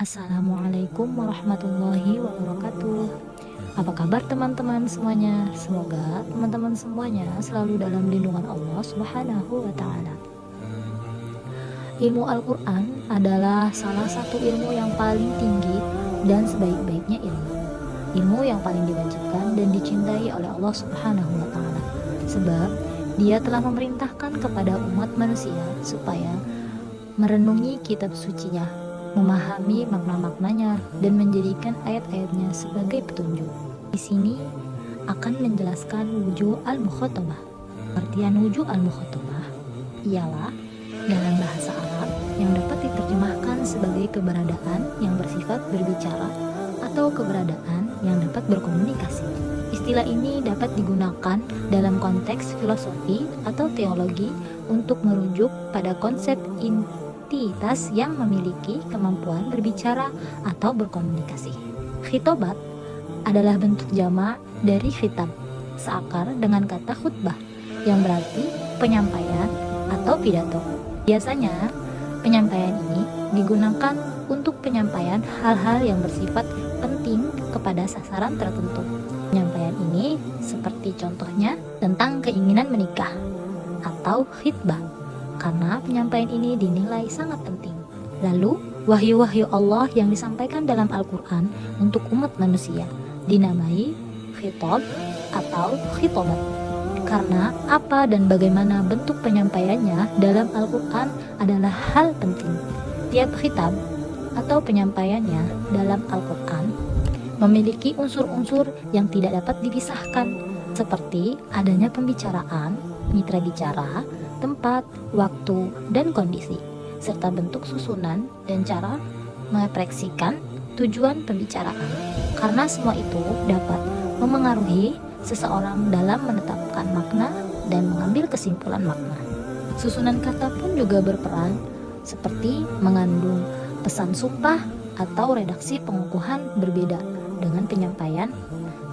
Assalamualaikum warahmatullahi wabarakatuh. Apa kabar teman-teman semuanya? Semoga teman-teman semuanya selalu dalam lindungan Allah Subhanahu wa Ta'ala. Ilmu Al-Quran adalah salah satu ilmu yang paling tinggi dan sebaik-baiknya ilmu. Ilmu yang paling diwajibkan dan dicintai oleh Allah Subhanahu wa Ta'ala, sebab Dia telah memerintahkan kepada umat manusia supaya merenungi kitab sucinya, memahami makna-maknanya, dan menjadikan ayat-ayatnya sebagai petunjuk. Di sini akan menjelaskan wujud al-mukhatabah. Artian wujud al-mukhatabah ialah dalam bahasa Arab yang dapat diterjemahkan sebagai keberadaan yang bersifat berbicara atau keberadaan yang dapat berkomunikasi. Istilah ini dapat digunakan dalam konteks filosofi atau teologi untuk merujuk pada konsep entitas yang memiliki kemampuan berbicara atau berkomunikasi. Khitobat adalah bentuk jamak dari khitab, seakar dengan kata khutbah, yang berarti penyampaian atau pidato. Biasanya, penyampaian ini digunakan untuk penyampaian hal-hal yang bersifat penting kepada sasaran tertentu. Penyampaian ini seperti contohnya tentang keinginan menikah atau khitbah, karena penyampaian ini dinilai sangat penting. Lalu, wahyu-wahyu Allah yang disampaikan dalam Al-Quran untuk umat manusia dinamai khitab atau khitobat, karena apa dan bagaimana bentuk penyampaiannya dalam Al-Quran adalah hal penting. Tiap khitab atau penyampaiannya dalam Al-Quran memiliki unsur-unsur yang tidak dapat dipisahkan, seperti adanya pembicaraan, mitra bicara, tempat, waktu, dan kondisi, serta bentuk susunan dan cara mengekspresikan tujuan pembicaraan. Karena semua itu dapat memengaruhi seseorang dalam menetapkan makna dan mengambil kesimpulan makna. Susunan kata pun juga berperan, seperti mengandung pesan sumpah atau redaksi pengukuhan berbeda dengan penyampaian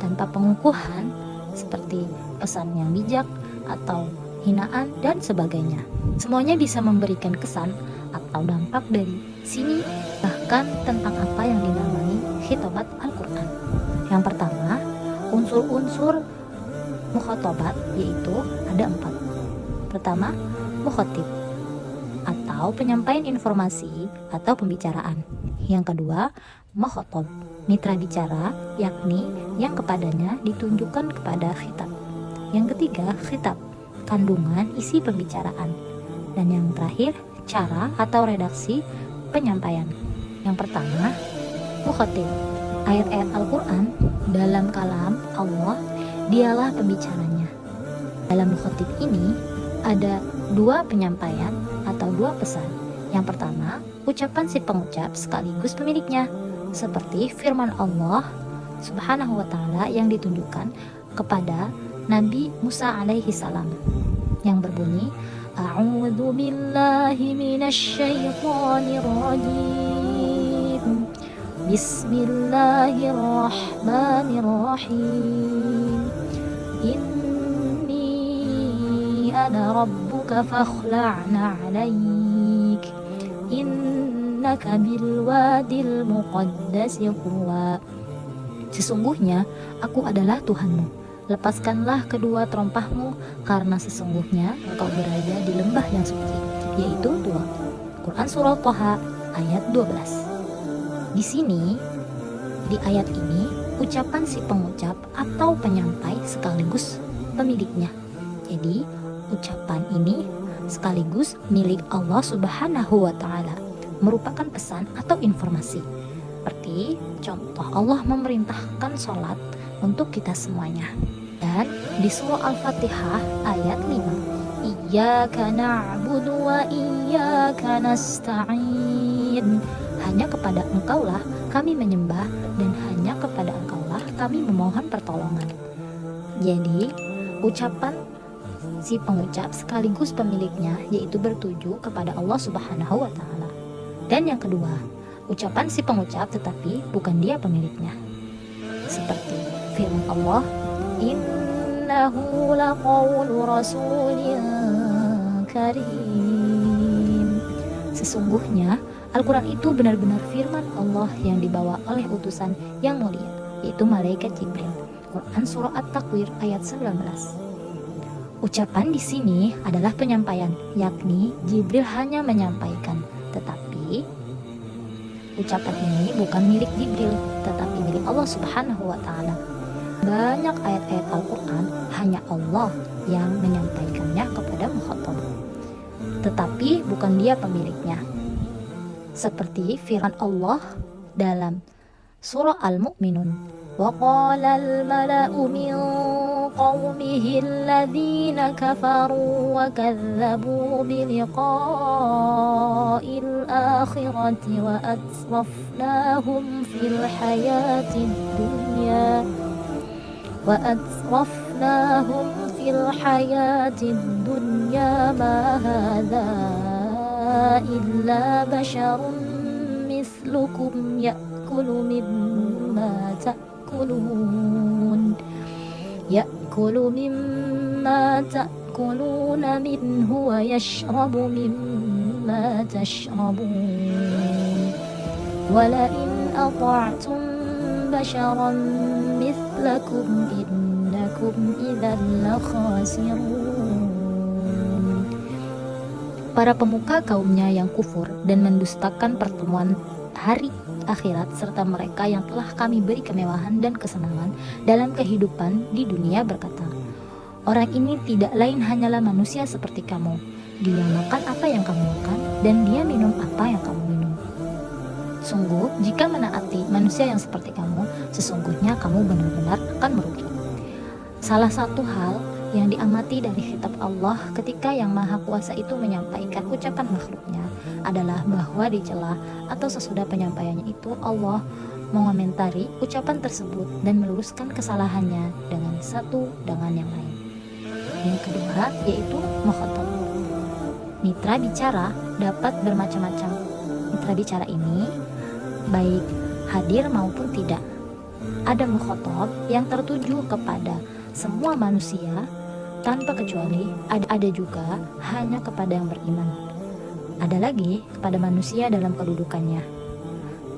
tanpa pengukuhan, seperti pesan yang bijak atau hinaan dan sebagainya. Semuanya bisa memberikan kesan atau dampak dari sini, bahkan tentang apa yang dinamai khitobat Al-Quran. Yang pertama, unsur-unsur mukhotobat, yaitu ada 4. Pertama, mukhotib atau penyampaian informasi atau pembicaraan. Yang kedua, mukhotob, mitra bicara, yakni yang kepadanya ditunjukkan kepada khitab. Yang ketiga, khitab, kandungan isi pembicaraan. Dan yang terakhir, cara atau redaksi penyampaian. Yang pertama, mukhatib, ayat-ayat Al-Quran dalam kalam Allah, dialah pembicaranya. Dalam mukhatib ini ada 2 penyampaian atau 2 pesan. Yang pertama, ucapan si pengucap sekaligus pemiliknya, seperti firman Allah Subhanahu wa Ta'ala yang ditunjukkan kepada Nabi Musa alaihi salam, yang berbunyi, A'udzu billahi minasyaitonir rajim. Bismillahirrahmanirrahim. Inni ana rabbuka fakhla'na 'alaik. Innaka bilwadil muqaddasi tuwa. Sesungguhnya aku adalah Tuhanmu, lepaskanlah kedua terompahmu, karena sesungguhnya engkau berada di lembah yang suci, yaitu Tuwa. Quran Surah Thaha ayat 12. Di sini, di ayat ini, ucapan si pengucap atau penyampai sekaligus pemiliknya. Jadi, ucapan ini sekaligus milik Allah Subhanahu wa Ta'ala, merupakan pesan atau informasi. Seperti contoh, Allah memerintahkan sholat untuk kita semuanya. Dan di surah Al-Fatihah ayat 5, Iyyaka na'budu wa iyyaka nasta'in. Hanya kepada Engkaulah kami menyembah, dan hanya kepada Engkaulah kami memohon pertolongan. Jadi, ucapan si pengucap sekaligus pemiliknya, yaitu bertuju kepada Allah Subhanahu wa Ta'ala. Dan yang kedua, ucapan si pengucap tetapi bukan dia pemiliknya, seperti firman Allah, Innahu laqawlu rasulin karim. Sesungguhnya Al-Quran itu benar-benar firman Allah yang dibawa oleh utusan yang mulia, yaitu malaikat Jibril. Quran Surah At-Takwir ayat 19. Ucapan di sini adalah penyampaian, yakni Jibril hanya menyampaikan, tetapi ucapan ini bukan milik Jibril, tetapi milik Allah Subhanahu wa Ta'ala. Banyak ayat-ayat Al-Quran hanya Allah yang menyampaikannya kepada mukhatab, tetapi bukan dia pemiliknya. Seperti firman Allah dalam surah Al-Mu'minun, wa qala al-mala'u min qawmihi alladhina kafaru wa kadzabu bi liqa'il akhirati wa atrafnahum fil hayatid dunya ma hadza illa basharun mislukum ya'kulu mimma ta'kuluna minhu wa yashrabu mimma tashrabun wala in ata'tum basharan mithlakum innakum idzan lakhasirun. Para pemuka kaumnya yang kufur dan mendustakan pertemuan hari akhirat serta mereka yang telah kami beri kemewahan dan kesenangan dalam kehidupan di dunia berkata, orang ini tidak lain hanyalah manusia seperti kamu. Dia makan apa yang kamu makan dan dia minum apa yang kamu minum. Sungguh, jika menaati manusia yang seperti kamu, sesungguhnya kamu benar-benar akan merugi. Salah satu hal yang diamati dari kitab Allah ketika Yang Maha Kuasa itu menyampaikan ucapan makhluknya adalah bahwa di celah atau sesudah penyampaiannya itu Allah mengomentari ucapan tersebut dan meluruskan kesalahannya dengan satu dengan yang lain. Yang kedua yaitu mukhatab. Mitra bicara dapat bermacam-macam. Mitra bicara ini baik hadir maupun tidak. Ada mukhatab yang tertuju kepada semua manusia tanpa kecuali, ada juga hanya kepada yang beriman. Ada lagi kepada manusia dalam kedudukannya,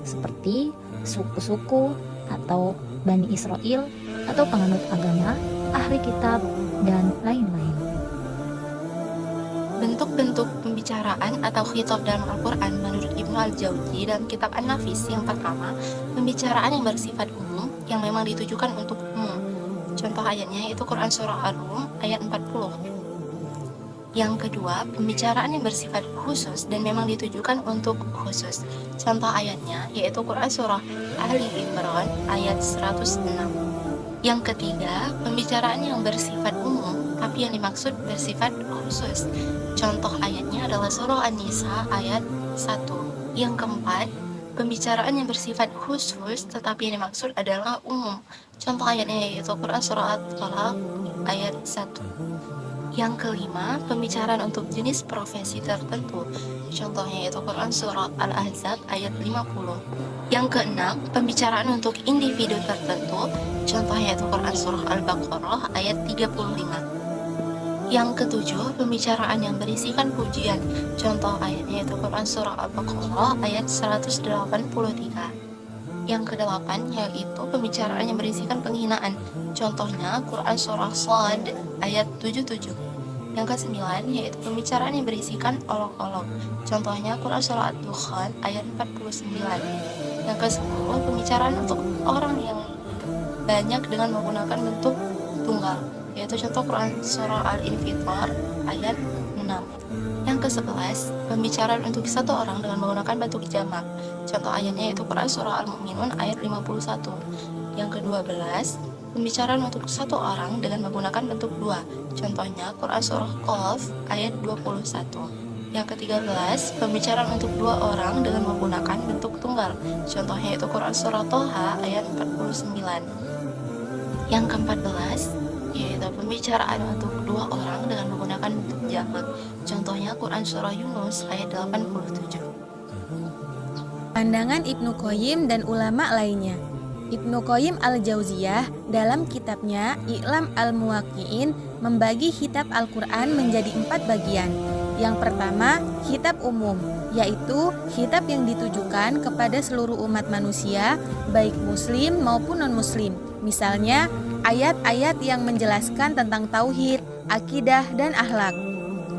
seperti suku-suku atau Bani Israel atau penganut agama, ahli kitab, dan lain-lain. Bentuk-bentuk pembicaraan atau khitab dalam Al-Quran menurut Ibnu Al-Jauzi dalam kitab An-Nafis, yang pertama, pembicaraan yang bersifat umum yang memang ditujukan untuk umum. Contoh ayatnya yaitu Quran Surah Ar-Rum ayat 40. Yang kedua, pembicaraan yang bersifat khusus dan memang ditujukan untuk khusus. Contoh ayatnya yaitu Quran Surah Ali Imran ayat 106. Yang ketiga, pembicaraan yang bersifat umum tapi yang dimaksud bersifat khusus. Contoh ayatnya adalah Surah An-Nisa ayat 1. Yang keempat, pembicaraan yang bersifat khusus tetapi yang dimaksud adalah umum. Contoh ayatnya yaitu Quran Surah At-Talaq ayat 1. Yang kelima, pembicaraan untuk jenis profesi tertentu. Contohnya yaitu Quran Surah Al-Ahzab ayat 50. Yang keenam, pembicaraan untuk individu tertentu. Contohnya yaitu Quran Surah Al-Baqarah ayat 35. Yang ketujuh, pembicaraan yang berisikan pujian. Contoh ayatnya yaitu Quran Surah Al-Baqarah ayat 183. Yang kedelapan yaitu pembicaraan yang berisikan penghinaan. Contohnya Quran Surah Shad ayat 77. Yang kesembilan yaitu pembicaraan yang berisikan olok-olok. Contohnya Quran Surah Ad-Dukhan ayat 49. Yang kesepuluh, pembicaraan untuk orang yang banyak dengan menggunakan bentuk tunggal, yaitu contoh Quran Surah Al-Infitar ayat 6. Yang ke-11, pembicaraan untuk satu orang dengan menggunakan bentuk jamak. Contoh ayatnya yaitu Quran Surah Al-Mu'minun ayat 51. Yang ke-12, pembicaraan untuk satu orang dengan menggunakan bentuk dua. Contohnya Quran Surah Qaf ayat 21. Yang ke-13, pembicaraan untuk dua orang dengan menggunakan bentuk tunggal. Contohnya yaitu Quran Surah Toha ayat 49. Yang ke-14, yaitu pembicaraan untuk dua orang dengan menggunakan bentuk jamak. Contohnya Quran Surah Yunus ayat 87. Pandangan Ibnu Qayyim dan ulama lainnya. Ibnu Qayyim Al-Jauziyah dalam kitabnya I'lam Al-Muwaqqi'in membagi kitab Al-Quran menjadi 4 bagian. Yang pertama, khitab umum, yaitu khitab yang ditujukan kepada seluruh umat manusia, baik muslim maupun non-muslim. Misalnya, ayat-ayat yang menjelaskan tentang tauhid, akidah, dan akhlak.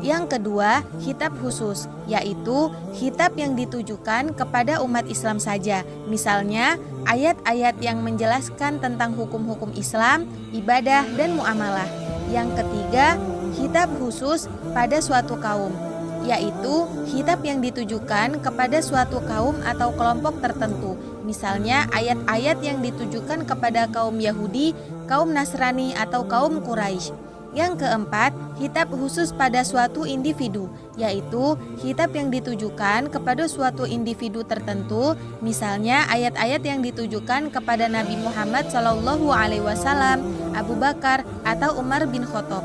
Yang kedua, khitab khusus, yaitu khitab yang ditujukan kepada umat Islam saja. Misalnya, ayat-ayat yang menjelaskan tentang hukum-hukum Islam, ibadah, dan muamalah. Yang ketiga, khitab khusus pada suatu kaum, yaitu khitab yang ditujukan kepada suatu kaum atau kelompok tertentu. Misalnya, ayat-ayat yang ditujukan kepada kaum Yahudi, kaum Nasrani, atau kaum Quraisy. Yang keempat, khitab khusus pada suatu individu, yaitu khitab yang ditujukan kepada suatu individu tertentu, misalnya ayat-ayat yang ditujukan kepada Nabi Muhammad SAW, Abu Bakar, atau Umar bin Khattab.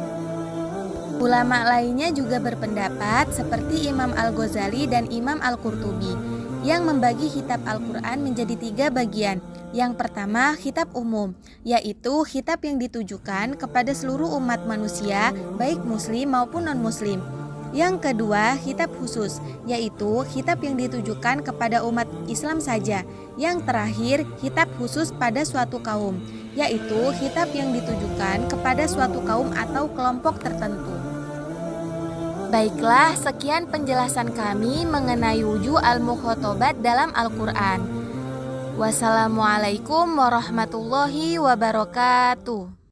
Ulama lainnya juga berpendapat seperti Imam Al-Ghazali dan Imam Al-Qurtubi yang membagi kitab Al-Quran menjadi 3 bagian. Yang pertama, khitab umum, yaitu khitab yang ditujukan kepada seluruh umat manusia, baik muslim maupun non-muslim. Yang kedua, khitab khusus, yaitu khitab yang ditujukan kepada umat Islam saja. Yang terakhir, khitab khusus pada suatu kaum, yaitu khitab yang ditujukan kepada suatu kaum atau kelompok tertentu. Baiklah, sekian penjelasan kami mengenai wujuh al-mukhotobat dalam Al-Quran. Wassalamualaikum warahmatullahi wabarakatuh.